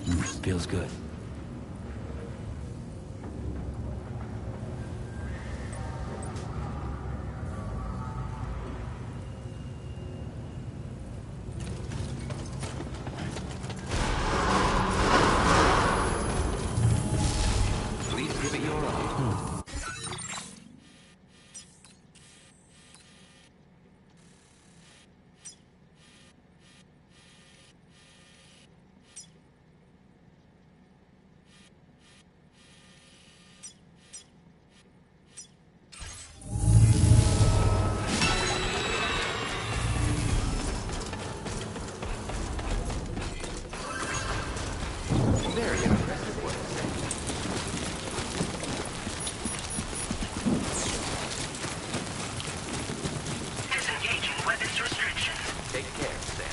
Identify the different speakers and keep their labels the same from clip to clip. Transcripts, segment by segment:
Speaker 1: Feels good.
Speaker 2: Please give it your all. Very impressive work.
Speaker 3: Disengaging weapons restriction.
Speaker 2: Take care, Sam.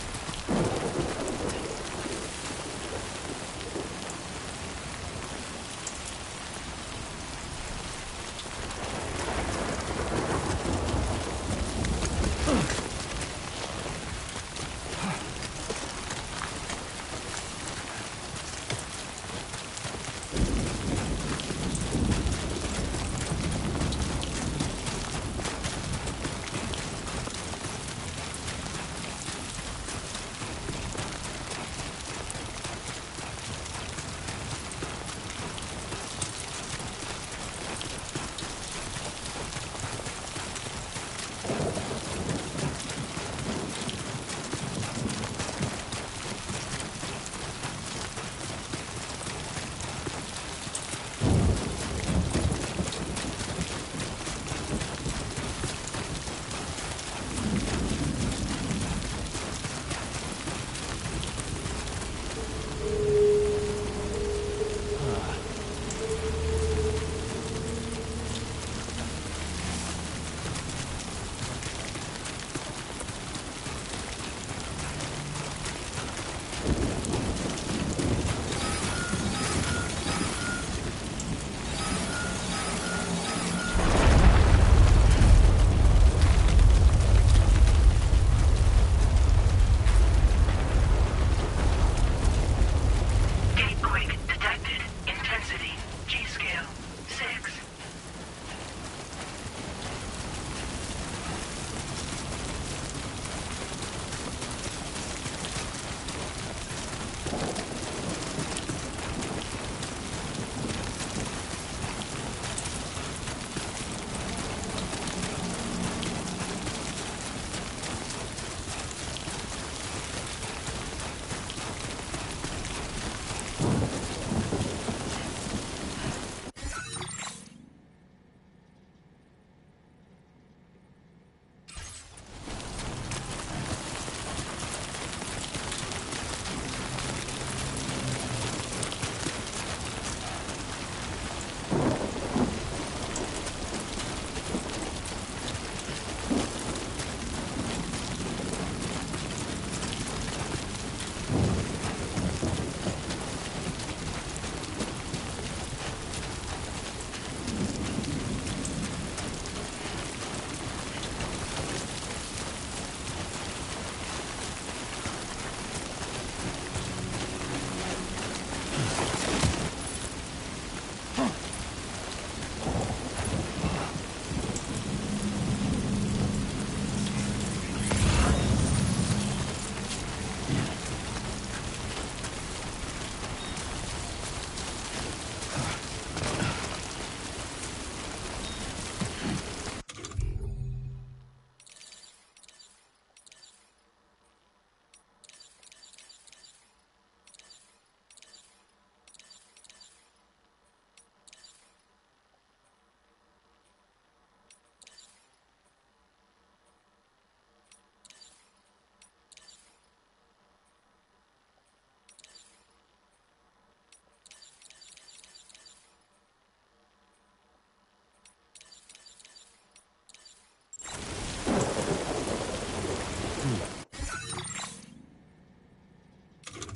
Speaker 3: Gate quake detected. Intensity. G-scale. 6.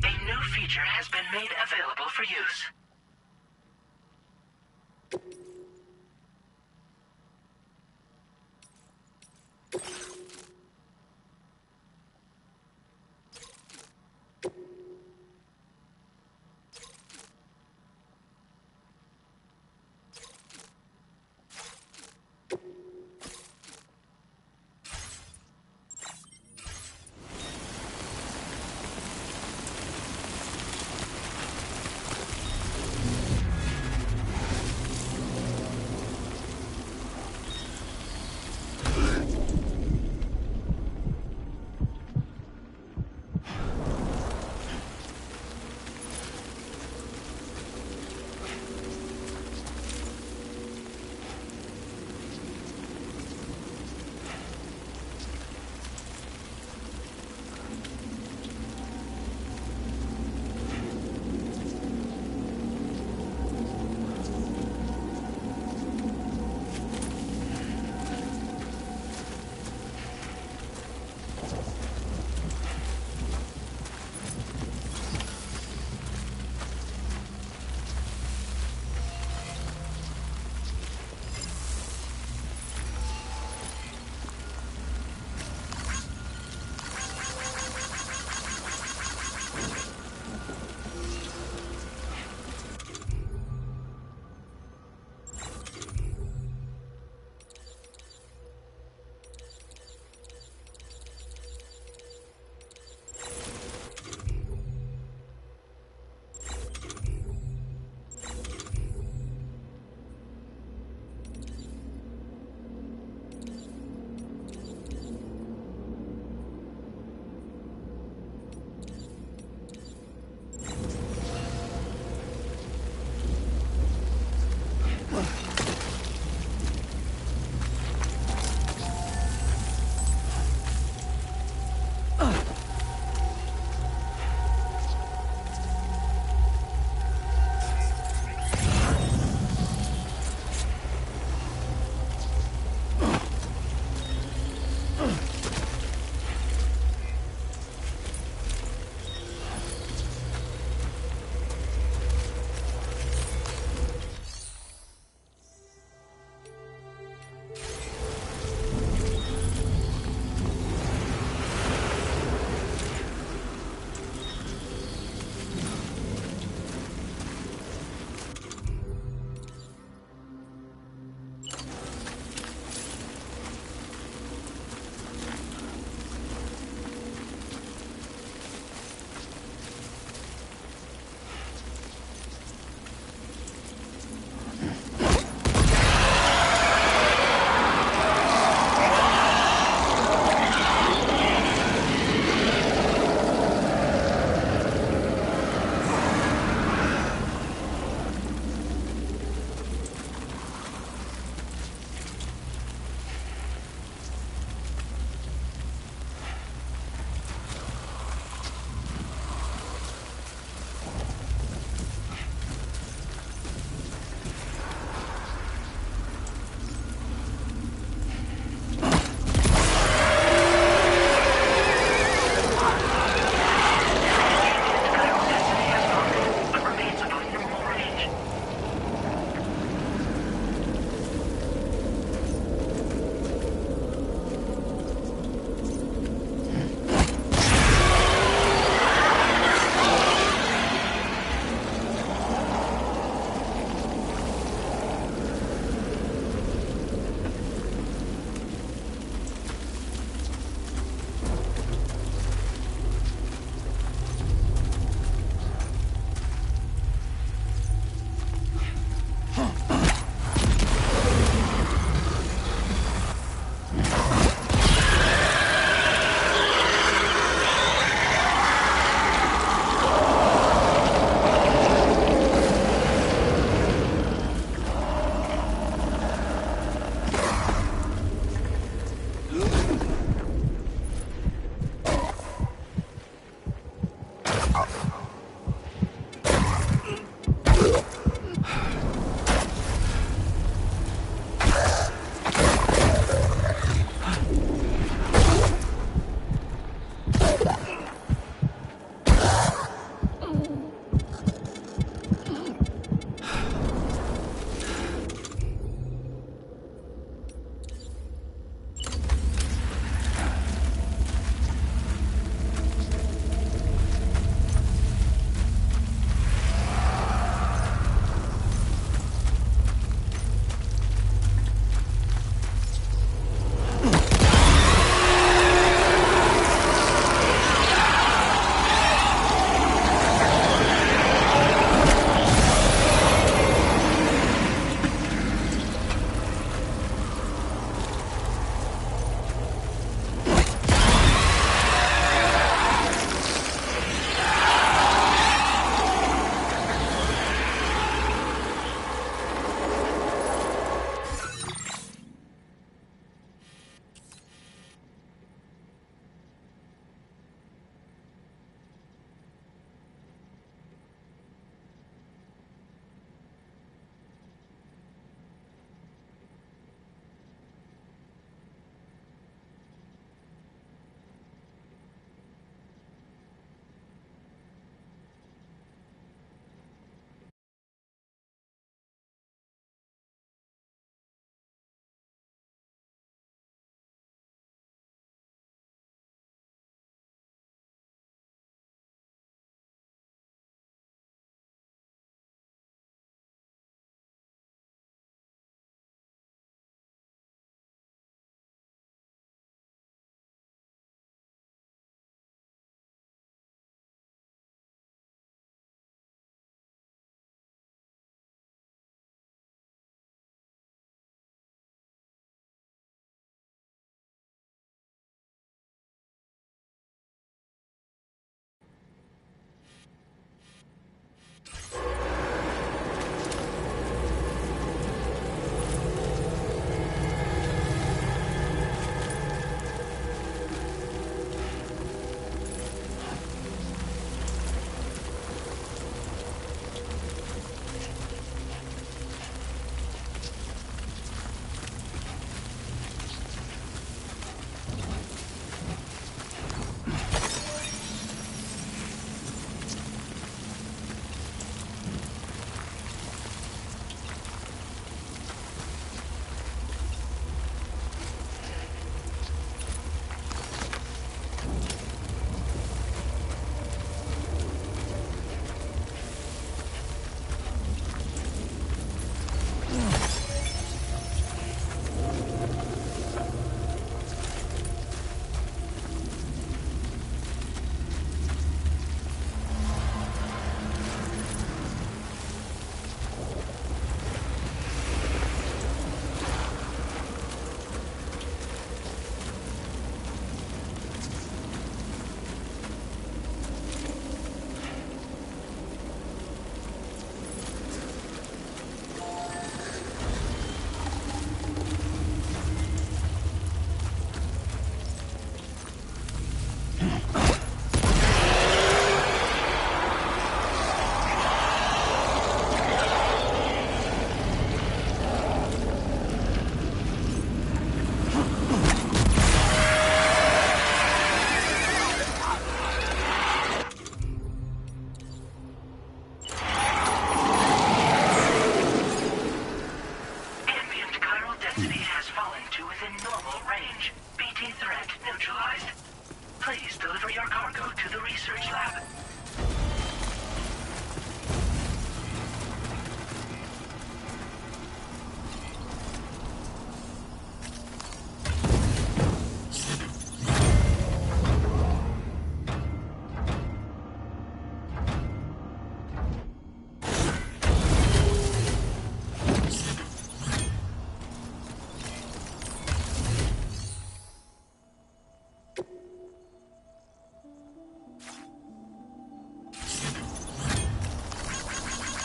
Speaker 3: A new feature has been made available for use.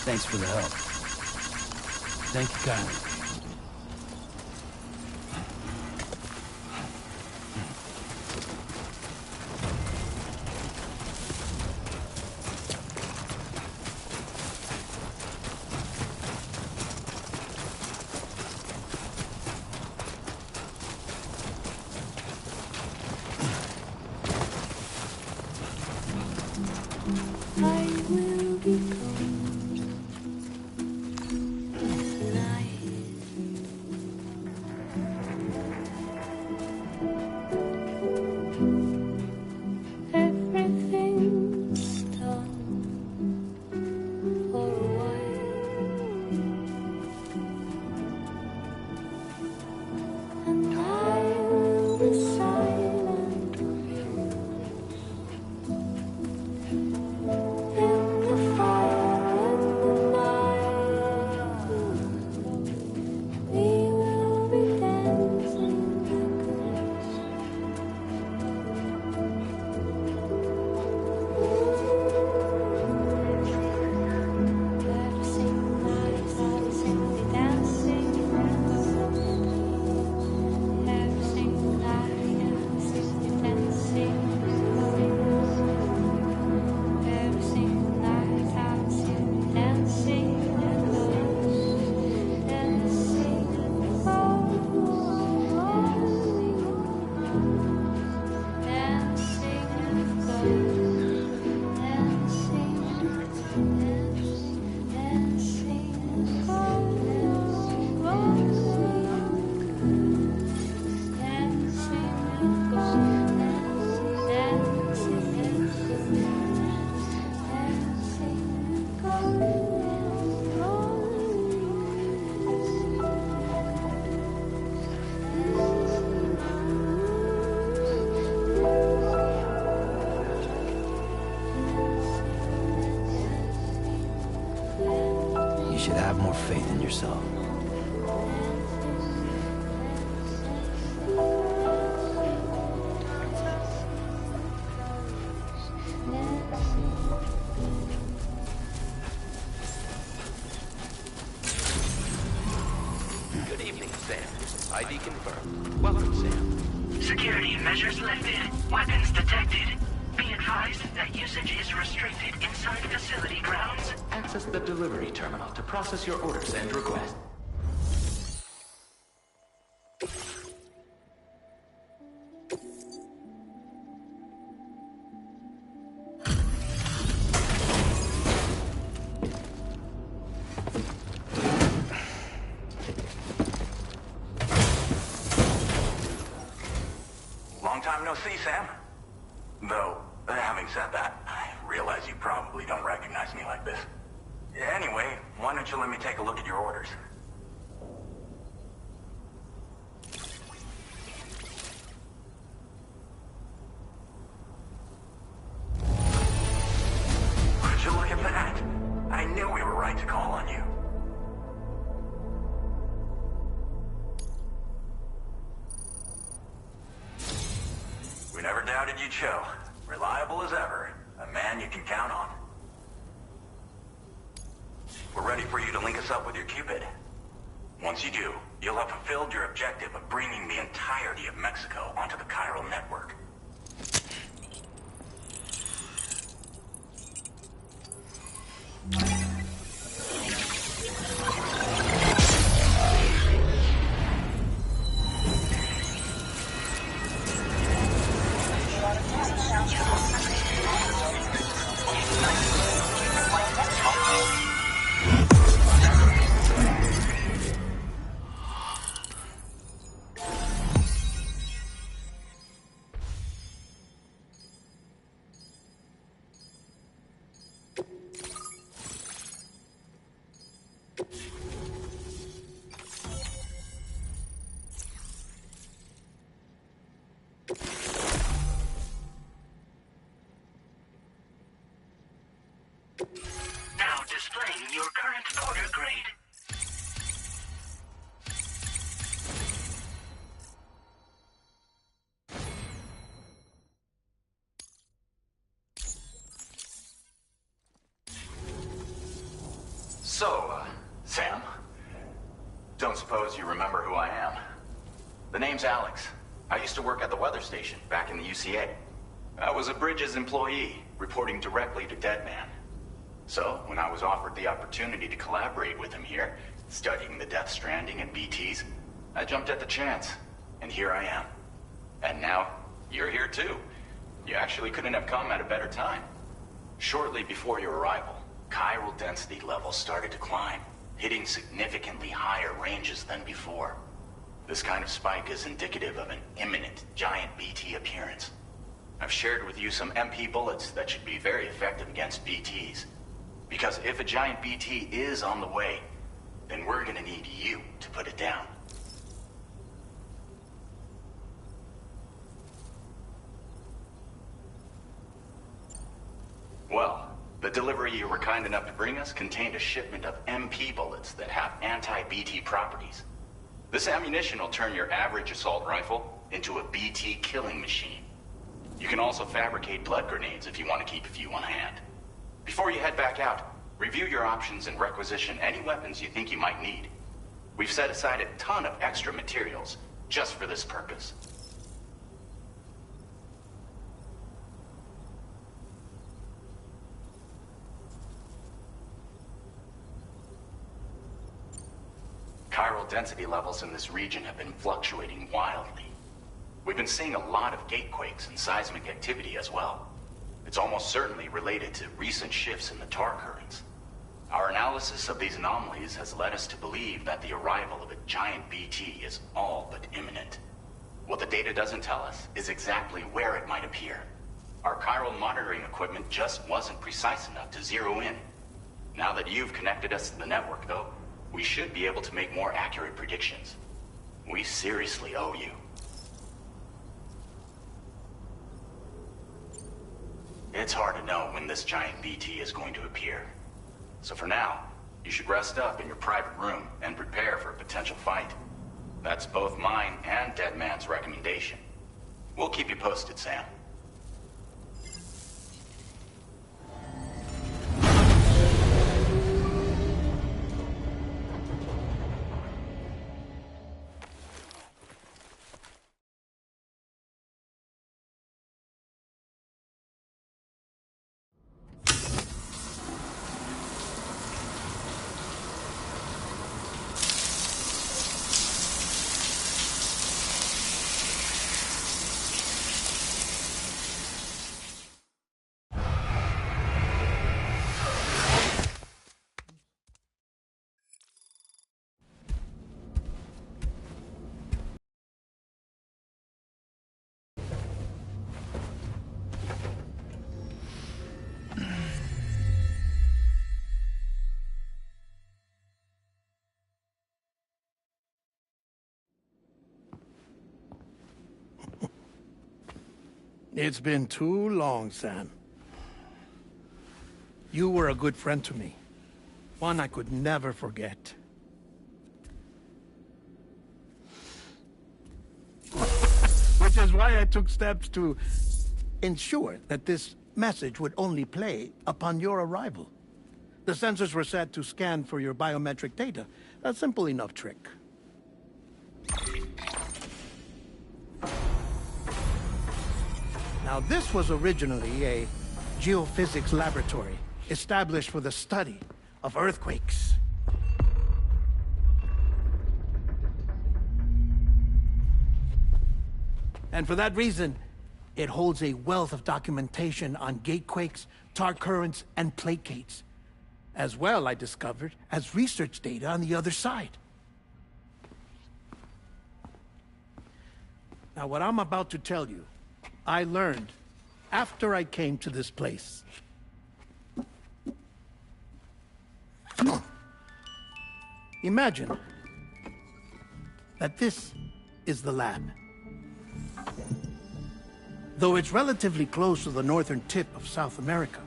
Speaker 1: Thanks for the help. Thank you kindly. You should have more faith in yourself.
Speaker 2: Good evening, Sam. ID confirmed. Welcome, Sam.
Speaker 3: Security measures lifted. Weapons detected. Be advised that usage is restricted inside facility grounds.
Speaker 2: Access the delivery terminal to process your orders and requests.
Speaker 4: Long time no see, Sam. Though, having said that, I realize you probably don't recognize me like this. Anyway, why don't you let me take a look at your orders? Would you look at that? I knew we were right to call on you. We never doubted you'd show. Reliable as ever. A man you can count on. We're ready for you to link us up with your Cupid. Once you do, you'll have fulfilled your objective of bringing the entirety of Mexico onto the chiral network.
Speaker 3: Now displaying your current order grade.
Speaker 4: Sam, don't suppose you remember who I am? The name's Alex. I used to work at the weather station back in the UCA. I was a Bridges employee, reporting directly to Deadman. So, when I was offered the opportunity to collaborate with him here, studying the Death Stranding and BTs, I jumped at the chance, and here I am. And now, you're here too. You actually couldn't have come at a better time. Shortly before your arrival, chiral density levels started to climb, hitting significantly higher ranges than before. This kind of spike is indicative of an imminent giant BT appearance. I've shared with you some MP bullets that should be very effective against BTs. Because if a giant BT is on the way, then we're gonna need you to put it down. Well, the delivery you were kind enough to bring us contained a shipment of MP bullets that have anti-BT properties. This ammunition will turn your average assault rifle into a BT killing machine. You can also fabricate blood grenades if you want to keep a few on hand. Before you head back out, review your options and requisition any weapons you think you might need. We've set aside a ton of extra materials just for this purpose. Chiral density levels in this region have been fluctuating wildly. We've been seeing a lot of gatequakes and seismic activity as well. It's almost certainly related to recent shifts in the tar currents. Our analysis of these anomalies has led us to believe that the arrival of a giant BT is all but imminent. What the data doesn't tell us is exactly where it might appear. Our chiral monitoring equipment just wasn't precise enough to zero in. Now that you've connected us to the network, though, we should be able to make more accurate predictions. We seriously owe you. It's hard to know when this giant BT is going to appear. So for now, you should rest up in your private room and prepare for a potential fight. That's both mine and Deadman's recommendation. We'll keep you posted, Sam.
Speaker 1: It's been too long, Sam. You were a good friend to me. One I could never forget. Which is why I took steps to ensure that this message would only play upon your arrival. The sensors were set to scan for your biometric data. A simple enough trick. Now, this was originally a geophysics laboratory established for the study of earthquakes. And for that reason, it holds a wealth of documentation on gatequakes, tar currents, and placates. As well, I discovered, as research data on the other side. Now, what I'm about to tell you, I learned after I came to this place. Imagine that this is the lab. Though it's relatively close to the northern tip of South America,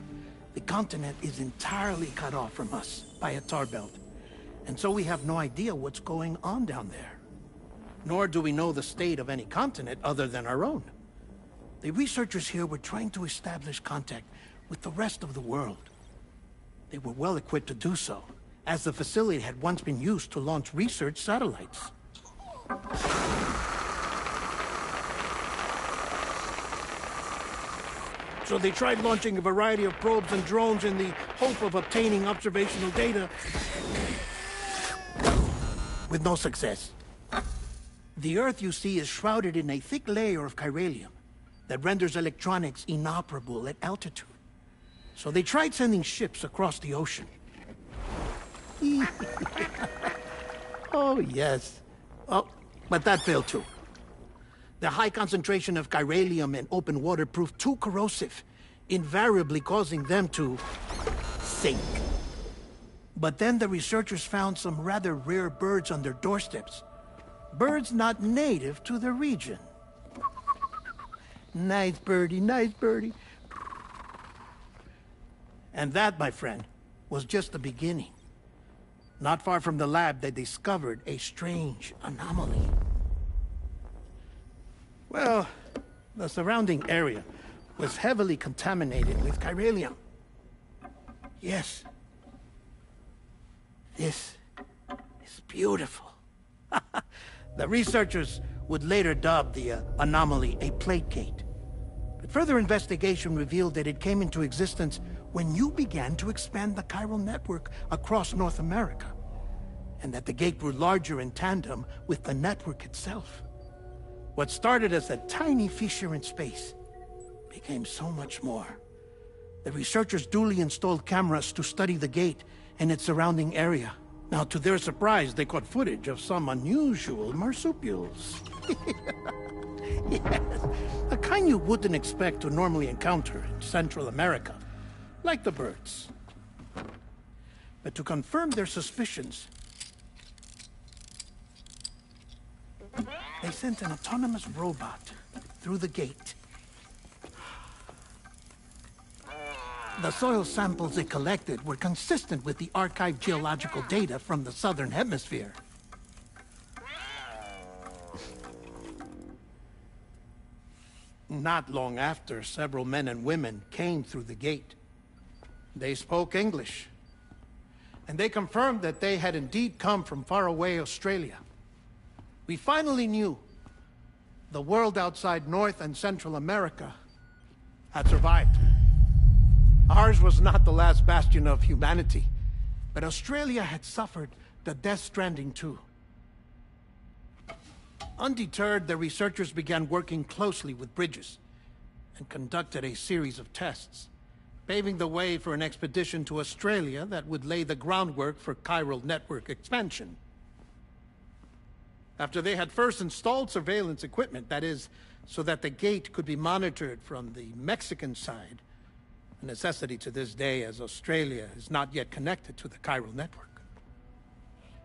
Speaker 1: the continent is entirely cut off from us by a tar belt. And so we have no idea what's going on down there. Nor do we know the state of any continent other than our own. The researchers here were trying to establish contact with the rest of the world. They were well equipped to do so, as the facility had once been used to launch research satellites. So they tried launching a variety of probes and drones in the hope of obtaining observational data, with no success. The Earth, you see, is shrouded in a thick layer of chiralium that renders electronics inoperable at altitude. So they tried sending ships across the ocean. Oh, yes. Oh, but that failed too. The high concentration of chiralium in open water proved too corrosive, invariably causing them to sink. But then the researchers found some rather rare birds on their doorsteps. Birds not native to the region. Nice birdie, nice birdie. And that, my friend, was just the beginning. Not far from the lab, they discovered a strange anomaly. Well, the surrounding area was heavily contaminated with chiralium. Yes. This is beautiful. The researchers would later dub the anomaly a plate gate. But further investigation revealed that it came into existence when you began to expand the chiral network across North America, and that the gate grew larger in tandem with the network itself. What started as a tiny fissure in space became so much more. The researchers duly installed cameras to study the gate and its surrounding area. Now, to their surprise, they caught footage of some unusual marsupials. Yes, a kind you wouldn't expect to normally encounter in Central America, like the birds. But to confirm their suspicions, they sent an autonomous robot through the gate. The soil samples it collected were consistent with the archived geological data from the southern hemisphere. Not long after, several men and women came through the gate. They spoke English, and they confirmed that they had indeed come from faraway Australia. We finally knew the world outside North and Central America had survived. Ours was not the last bastion of humanity, but Australia had suffered the death stranding too. Undeterred, the researchers began working closely with Bridges and conducted a series of tests, paving the way for an expedition to Australia that would lay the groundwork for chiral network expansion. After they had first installed surveillance equipment, that is, so that the gate could be monitored from the Mexican side, a necessity to this day as Australia is not yet connected to the chiral network.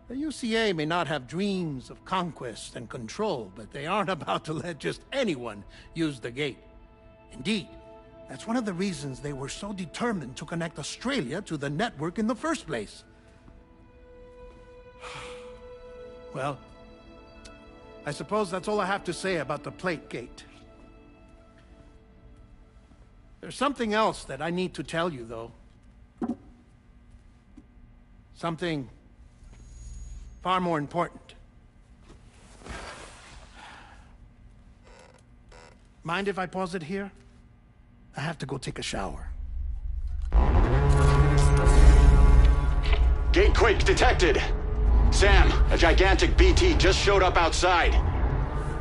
Speaker 1: The UCA may not have dreams of conquest and control, but they aren't about to let just anyone use the gate. Indeed, that's one of the reasons they were so determined to connect Australia to the network in the first place. Well, I suppose that's all I have to say about the plate gate. There's something else that I need to tell you, though. Something far more important. Mind if I pause it here? I have to go take a shower.
Speaker 5: Gate quake detected. Sam, a gigantic BT just showed up outside.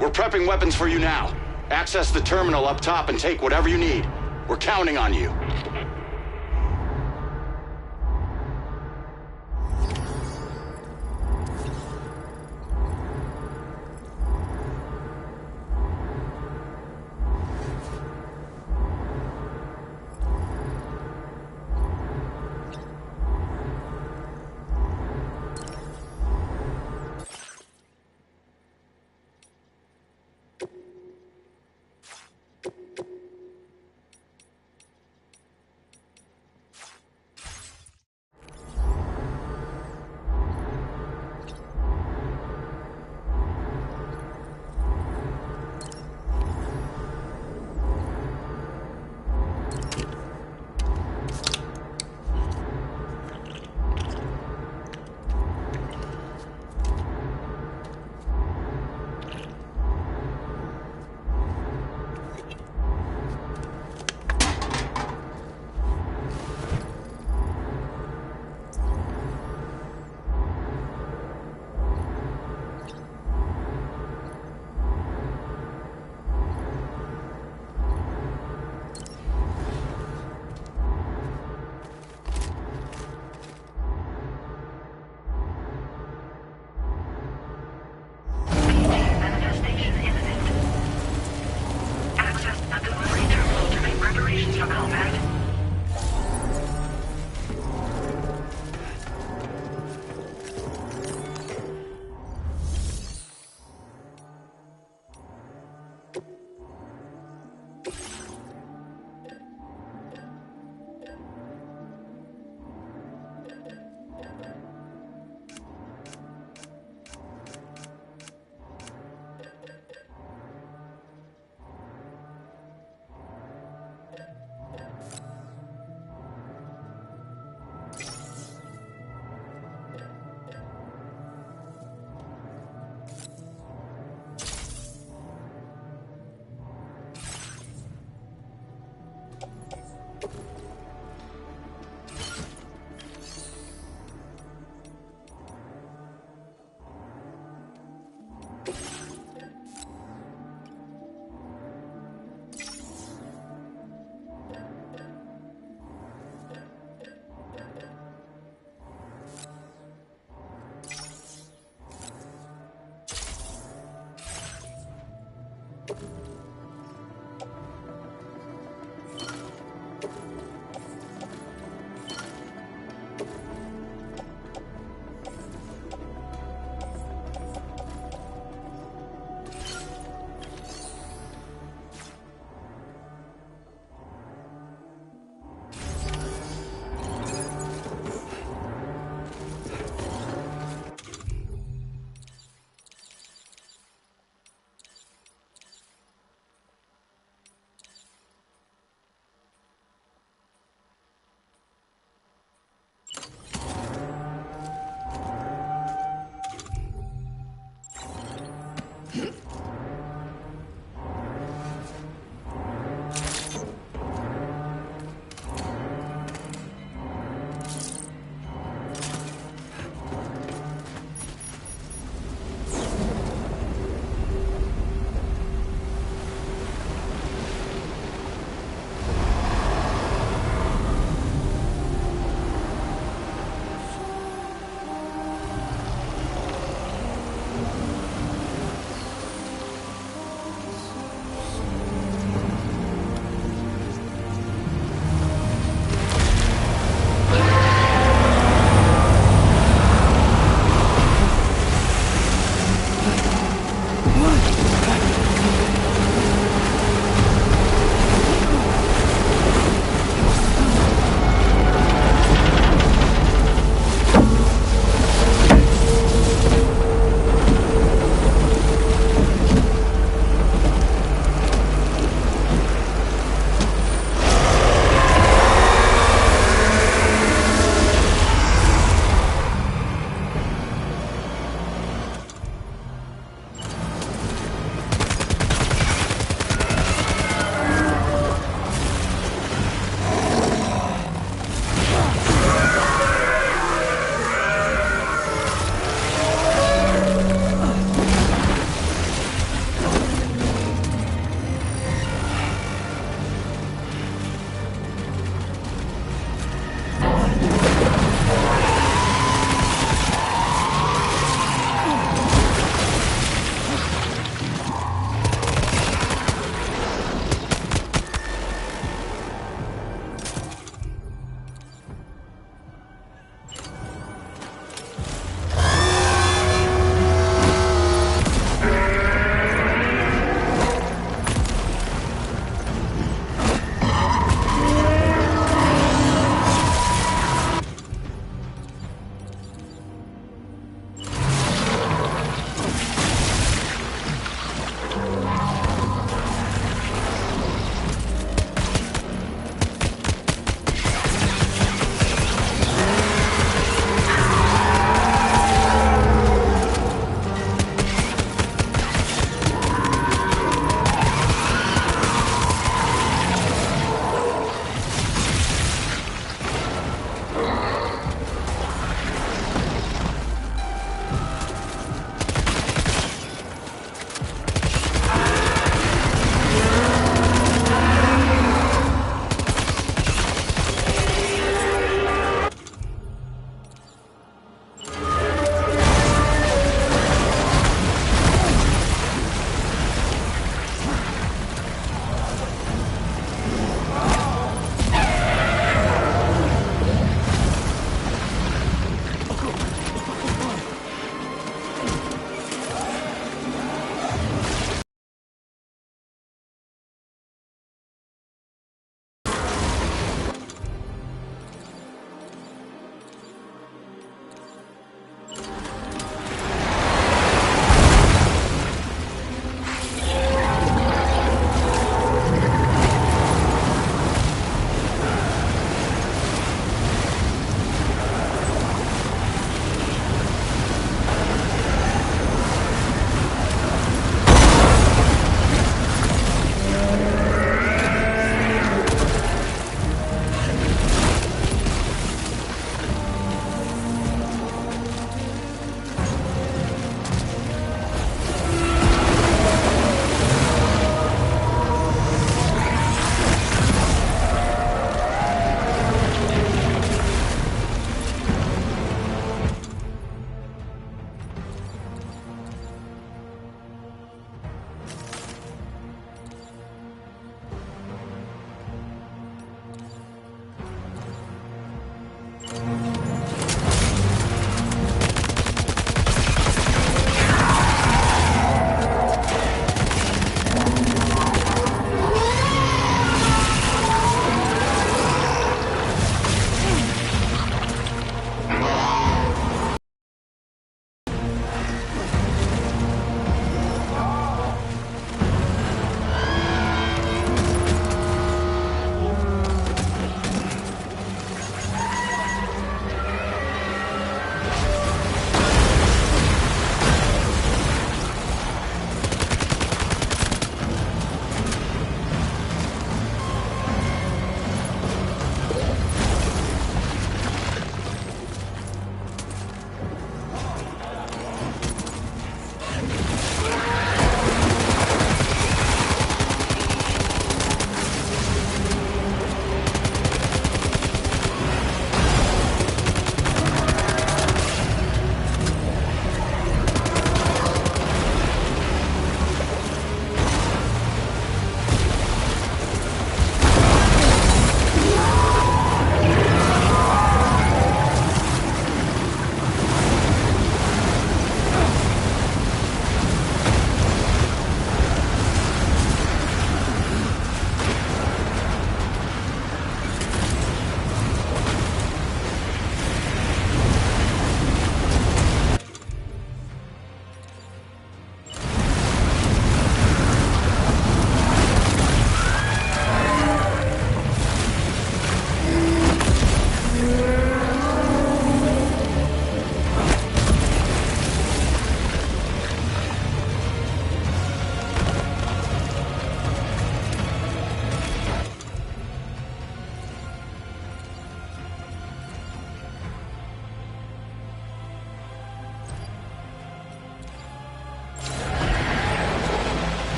Speaker 5: We're prepping weapons for you now. Access the terminal up top and take whatever you need. We're counting on you.